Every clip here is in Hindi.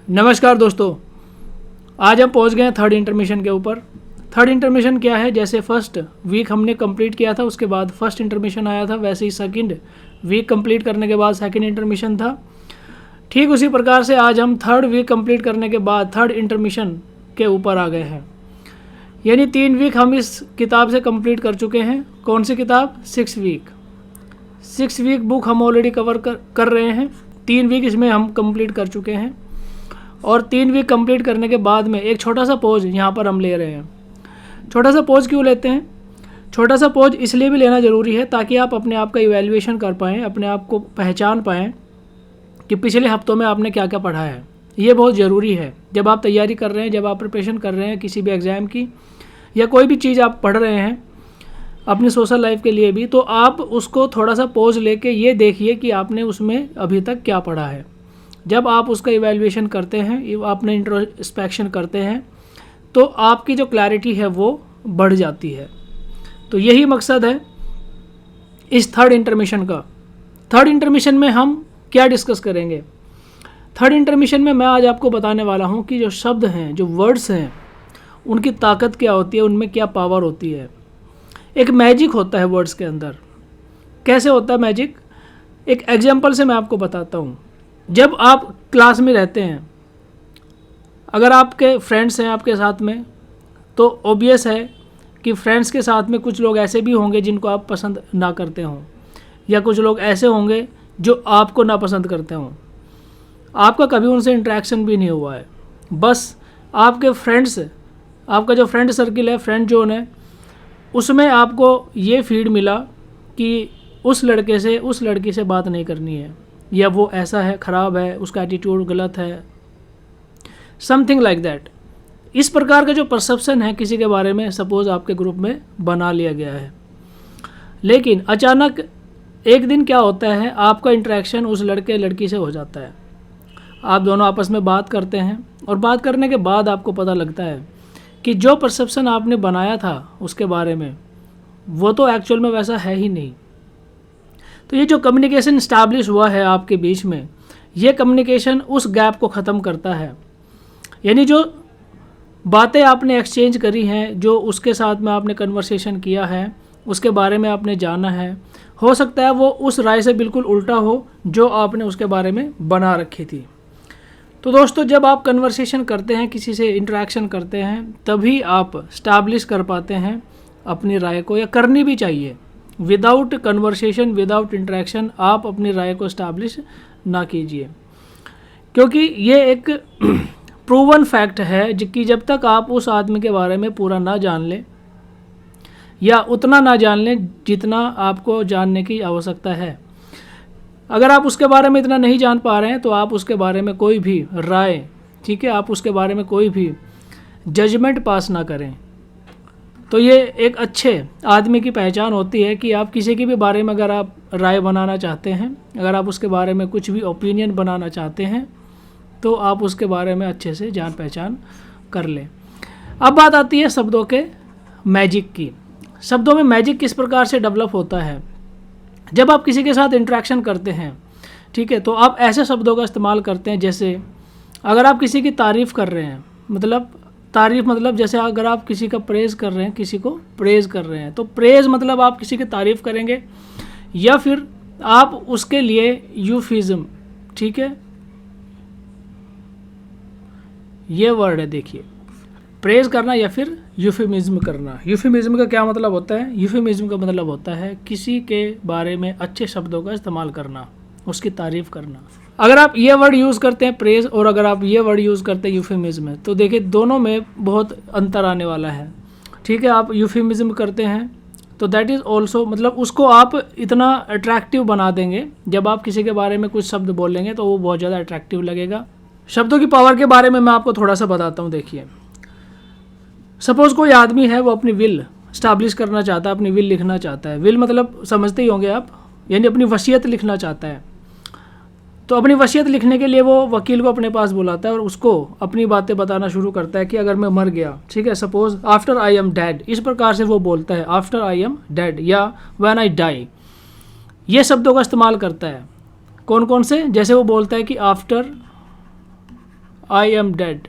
नमस्कार दोस्तों, आज हम पहुंच गए हैं थर्ड इंटरमिशन के ऊपर। थर्ड इंटरमिशन क्या है? जैसे फर्स्ट वीक हमने कंप्लीट किया था, उसके बाद फर्स्ट इंटरमिशन आया था, वैसे ही सेकंड वीक कंप्लीट करने के बाद सेकंड इंटरमिशन था। ठीक उसी प्रकार से आज हम थर्ड वीक कंप्लीट करने के बाद थर्ड इंटरमिशन के ऊपर आ गए हैं। यानी 3 वीक हम इस किताब से कंप्लीट कर चुके हैं। कौन सी किताब? 6 वीक बुक हम ऑलरेडी कवर कर रहे हैं। 3 वीक इसमें हम कंप्लीट कर चुके हैं और 3 वीक कंप्लीट करने के बाद में एक छोटा सा पॉज यहाँ पर हम ले रहे हैं। छोटा सा पॉज क्यों लेते हैं? छोटा सा पॉज इसलिए भी लेना ज़रूरी है ताकि आप अपने आप का इवैल्यूएशन कर पाएँ, अपने आप को पहचान पाएँ कि पिछले हफ्तों में आपने क्या क्या पढ़ा है। ये बहुत ज़रूरी है जब आप तैयारी कर रहे हैं, जब आप प्रिपरेशन कर रहे हैं किसी भी एग्ज़ाम की या कोई भी चीज़ आप पढ़ रहे हैं अपनी सोशल लाइफ के लिए भी, तो आप उसको थोड़ा सा पॉज लेके ये देखिए कि आपने उसमें अभी तक क्या पढ़ा है। जब आप उसका इवैल्यूएशन करते हैं, आपने इंट्रोस्पेक्शन करते हैं, तो आपकी जो क्लैरिटी है वो बढ़ जाती है। तो यही मकसद है इस थर्ड इंटरमिशन का। थर्ड इंटरमिशन में हम क्या डिस्कस करेंगे? थर्ड इंटरमिशन में मैं आज आपको बताने वाला हूँ कि जो शब्द हैं, जो वर्ड्स हैं, उनकी ताकत क्या होती है, उनमें क्या पावर होती है। एक मैजिक होता है वर्ड्स के अंदर। कैसे होता है मैजिक? एक एग्जाम्पल से मैं आपको बताता हूँ। जब आप क्लास में रहते हैं, अगर आपके फ्रेंड्स हैं आपके साथ में, तो ऑब्वियस है कि फ्रेंड्स के साथ में कुछ लोग ऐसे भी होंगे जिनको आप पसंद ना करते हों, या कुछ लोग ऐसे होंगे जो आपको ना पसंद करते हों। आपका कभी उनसे इंटरेक्शन भी नहीं हुआ है, बस आपके फ्रेंड्स, आपका जो फ्रेंड सर्किल है, फ्रेंड जोन है, उसमें आपको ये फीड मिला कि उस लड़के से, उस लड़की से बात नहीं करनी है, या वो ऐसा है, ख़राब है, उसका एटीट्यूड गलत है, समथिंग लाइक दैट। इस प्रकार का जो परसेप्शन है किसी के बारे में, सपोज़ आपके ग्रुप में बना लिया गया है। लेकिन अचानक एक दिन क्या होता है, आपका इंटरेक्शन उस लड़के लड़की से हो जाता है। आप दोनों आपस में बात करते हैं और बात करने के बाद आपको पता लगता है कि जो परसेप्शन आपने बनाया था उसके बारे में, वो तो एक्चुअल में वैसा है ही नहीं। तो ये जो कम्युनिकेशन इस्टेब्लिश हुआ है आपके बीच में, ये कम्युनिकेशन उस गैप को ख़त्म करता है। यानी जो बातें आपने एक्सचेंज करी हैं, जो उसके साथ में आपने कन्वर्सेशन किया है, उसके बारे में आपने जाना है, हो सकता है वो उस राय से बिल्कुल उल्टा हो जो आपने उसके बारे में बना रखी थी। तो दोस्तों, जब आप कन्वर्सेशन करते हैं, किसी से इंटरेक्शन करते हैं, तभी आप स्टैब्लिश कर पाते हैं अपनी राय को, या करनी भी चाहिए। विदाउट कन्वर्सेशन, विदाउट इंटरेक्शन आप अपनी राय को स्टैब्लिश ना कीजिए, क्योंकि ये एक प्रूवन फैक्ट है कि जब तक आप उस आदमी के बारे में पूरा ना जान लें, या उतना ना जान लें जितना आपको जानने की आवश्यकता है, अगर आप उसके बारे में इतना नहीं जान पा रहे हैं, तो आप उसके बारे में कोई भी राय, ठीक है, आप उसके बारे में कोई भी जजमेंट पास ना करें। तो ये एक अच्छे आदमी की पहचान होती है कि आप किसी के भी बारे में अगर आप राय बनाना चाहते हैं, अगर आप उसके बारे में कुछ भी ओपिनियन बनाना चाहते हैं, तो आप उसके बारे में अच्छे से जान पहचान कर लें। अब बात आती है शब्दों के मैजिक की। शब्दों में मैजिक किस प्रकार से डेवलप होता है? जब आप किसी के साथ इंटरेक्शन करते हैं, ठीक है, तो आप ऐसे शब्दों का इस्तेमाल करते हैं, जैसे अगर आप किसी की तारीफ़ कर रहे हैं, मतलब तारीफ़ मतलब जैसे अगर आप किसी का प्रेज़ कर रहे हैं, किसी को प्रेज़ कर रहे हैं, तो प्रेज़ मतलब आप किसी की तारीफ़ करेंगे, या फिर आप उसके लिए यूफिज़म, ठीक है, ये वर्ड है, देखिए, प्रेज़ करना या फिर यूफेमिज्म करना। यूफेमिज्म का क्या मतलब होता है? यूफेमिज्म का मतलब होता है किसी के बारे में अच्छे शब्दों का इस्तेमाल करना, उसकी तारीफ़ करना। अगर आप ये वर्ड यूज़ करते हैं प्रेज़, और अगर आप ये वर्ड यूज़ करते हैं यूफेमिज्म, तो देखिए दोनों में बहुत अंतर आने वाला है, ठीक है। आप यूफेमिज्म करते हैं तो दैट इज़ ऑल्सो, मतलब उसको आप इतना अट्रैक्टिव बना देंगे, जब आप किसी के बारे में कुछ शब्द बोलेंगे तो वो बहुत ज़्यादा अट्रैक्टिव लगेगा। शब्दों की पावर के बारे में मैं आपको थोड़ा सा बताता हूँ। देखिए, सपोज़ कोई आदमी है, वो अपनी विल स्टैब्लिश करना चाहता है, अपनी विल लिखना चाहता है। विल मतलब समझते ही होंगे आप, यानी अपनी वसीयत लिखना चाहता है। तो अपनी वसीयत लिखने के लिए वो वकील को अपने पास बुलाता है और उसको अपनी बातें बताना शुरू करता है कि अगर मैं मर गया, ठीक है, suppose after I am dead, इस प्रकार से वो बोलता है, आफ्टर आई एम डेड या व्हेन आई डाई, ये शब्दों का इस्तेमाल करता है। कौन कौन से? जैसे वो बोलता है कि आफ्टर आई एम डेड,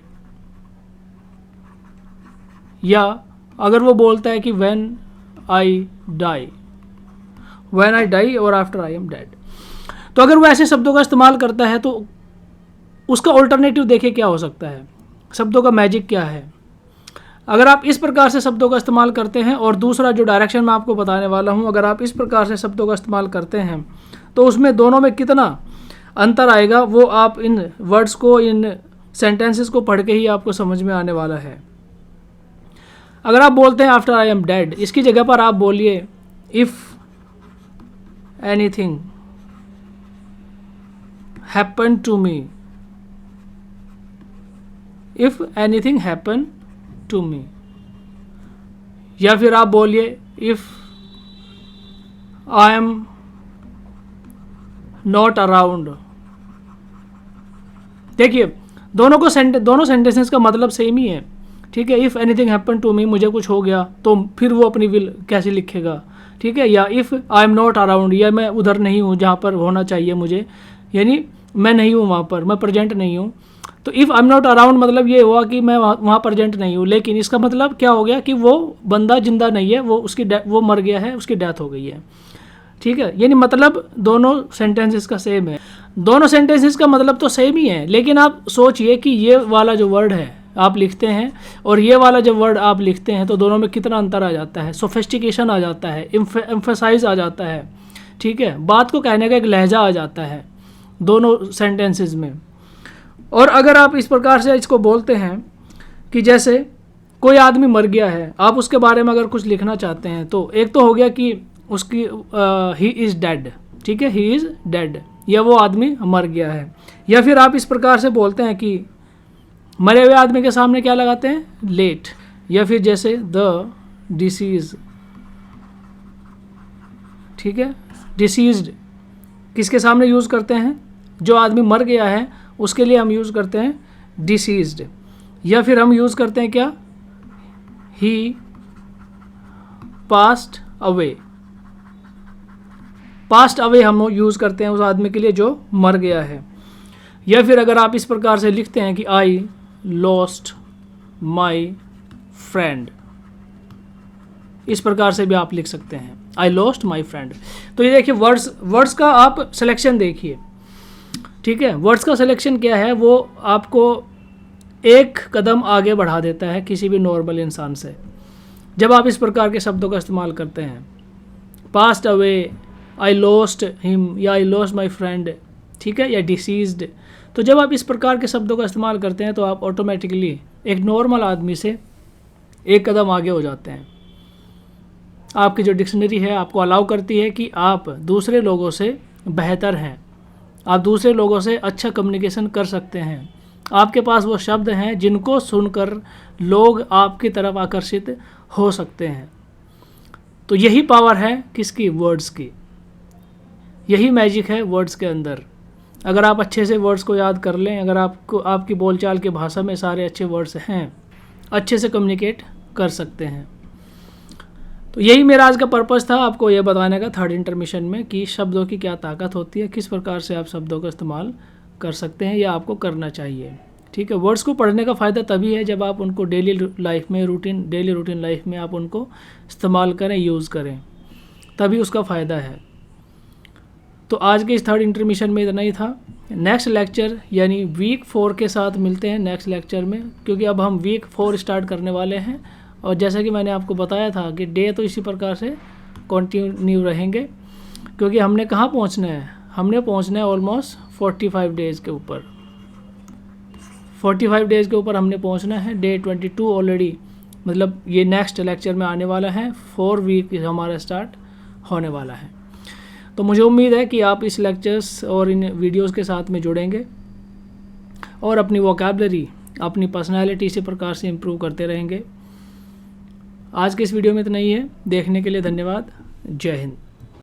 या अगर वो बोलता है कि when I die, when I die और आफ्टर आई एम डेड, तो अगर वो ऐसे शब्दों का इस्तेमाल करता है तो उसका ऑल्टरनेटिव देखे क्या हो सकता है, शब्दों का मैजिक क्या है। अगर आप इस प्रकार से शब्दों का इस्तेमाल करते हैं, और दूसरा जो डायरेक्शन मैं आपको बताने वाला हूँ, अगर आप इस प्रकार से शब्दों का इस्तेमाल करते हैं तो उसमें दोनों में कितना अंतर आएगा वो आप इन वर्ड्स को, इन सेंटेंसेस को पढ़ के ही आपको समझ में आने वाला है। अगर आप बोलते हैं आफ्टर आई एम डेड, इसकी जगह पर आप बोलिए if anything happen to me, if anything happen to me, या फिर आप बोलिए if I am not around. देखिए दोनों सेंटेंसेस का मतलब सेम ही है, ठीक है। If anything happen to me, मुझे कुछ हो गया, तो फिर वो अपनी विल कैसे लिखेगा, ठीक है। या if I am not around, या मैं उधर नहीं हूँ जहाँ पर होना चाहिए मुझे, यानी मैं नहीं हूँ वहाँ पर, मैं प्रेजेंट नहीं हूँ। तो if I am not around मतलब ये हुआ कि मैं वहाँ प्रेजेंट नहीं हूँ, लेकिन इसका मतलब क्या हो गया कि वो बंदा जिंदा नहीं है, वो मर गया है, उसकी डेथ हो गई है, ठीक है। यानी मतलब दोनों सेंटेंसेस का सेम है, दोनों सेंटेंसेस का मतलब तो सेम ही है, लेकिन आप सोचिए कि ये वाला जो वर्ड है आप लिखते हैं और ये वाला जब वर्ड आप लिखते हैं तो दोनों में कितना अंतर आ जाता है, सोफिस्टिकेशन आ जाता है, एम्फेसाइज आ जाता है, ठीक है। बात को कहने का एक लहजा आ जाता है दोनों सेंटेंसेस में। और अगर आप इस प्रकार से इसको बोलते हैं कि जैसे कोई आदमी मर गया है, आप उसके बारे में अगर कुछ लिखना चाहते हैं तो एक तो हो गया कि उसकी ही इज़ डेड, ठीक है, ही इज़ डेड, या वो आदमी मर गया है। या फिर आप इस प्रकार से बोलते हैं कि मरे हुए आदमी के सामने क्या लगाते हैं, लेट, या फिर जैसे द डिसीज, ठीक है। डिसीज्ड किसके सामने यूज़ करते हैं, जो आदमी मर गया है उसके लिए हम यूज़ करते हैं डिसीज्ड। या फिर हम यूज़ करते हैं क्या, ही पास्ट अवे, पास्ट अवे हम यूज़ करते हैं उस आदमी के लिए जो मर गया है। या फिर अगर आप इस प्रकार से लिखते हैं कि आई लॉस्ट माई फ्रेंड, इस प्रकार से भी आप लिख सकते हैं आई लॉस्ट माई फ्रेंड। तो ये देखिए वर्ड्स का आप सिलेक्शन देखिए, ठीक है। वर्ड्स का सिलेक्शन क्या है, वो आपको एक कदम आगे बढ़ा देता है किसी भी नॉर्मल इंसान से जब आप इस प्रकार के शब्दों का इस्तेमाल करते हैं। Passed away, I lost him, या आई लॉस्ट माई फ्रेंड, ठीक है, या डिसीज्ड। तो जब आप इस प्रकार के शब्दों का इस्तेमाल करते हैं तो आप ऑटोमेटिकली एक नॉर्मल आदमी से एक कदम आगे हो जाते हैं। आपकी जो डिक्शनरी है आपको अलाउ करती है कि आप दूसरे लोगों से बेहतर हैं, आप दूसरे लोगों से अच्छा कम्युनिकेशन कर सकते हैं, आपके पास वो शब्द हैं जिनको सुनकर लोग आपकी तरफ आकर्षित हो सकते हैं। तो यही पावर है किसकी, वर्ड्स की, यही मैजिक है वर्ड्स के अंदर। अगर आप अच्छे से वर्ड्स को याद कर लें, अगर आपको आपकी बोलचाल की भाषा में सारे अच्छे वर्ड्स हैं, अच्छे से कम्युनिकेट कर सकते हैं। तो यही मेरा आज का पर्पस था, आपको यह बताने का थर्ड इंटरमिशन में कि शब्दों की क्या ताकत होती है, किस प्रकार से आप शब्दों का इस्तेमाल कर सकते हैं या आपको करना चाहिए, ठीक है। वर्ड्स को पढ़ने का फ़ायदा तभी है जब आप उनको डेली लाइफ रूटीन लाइफ में आप उनको इस्तेमाल करें, यूज़ करें, तभी उसका फ़ायदा है। तो आज के इस थर्ड इंटरमिशन में इतना ही था। नेक्स्ट लेक्चर यानी वीक 4 के साथ मिलते हैं नेक्स्ट लेक्चर में, क्योंकि अब हम वीक 4 स्टार्ट करने वाले हैं। और जैसा कि मैंने आपको बताया था कि डे तो इसी प्रकार से कंटिन्यू रहेंगे, क्योंकि हमने कहाँ पहुँचना है, हमने पहुँचना है ऑलमोस्ट 45 डेज़ के ऊपर, 45 डेज़ के ऊपर हमने पहुँचना है। डे 22 ऑलरेडी, मतलब ये नेक्स्ट लेक्चर में आने वाला है, 4 वीक हमारा स्टार्ट होने वाला है। तो मुझे उम्मीद है कि आप इस लेक्चर्स और इन वीडियोस के साथ में जुड़ेंगे और अपनी वोकैबुलरी, अपनी पर्सनैलिटी इसी प्रकार से इम्प्रूव करते रहेंगे। आज के इस वीडियो में इतना ही है। देखने के लिए धन्यवाद। जय हिंद।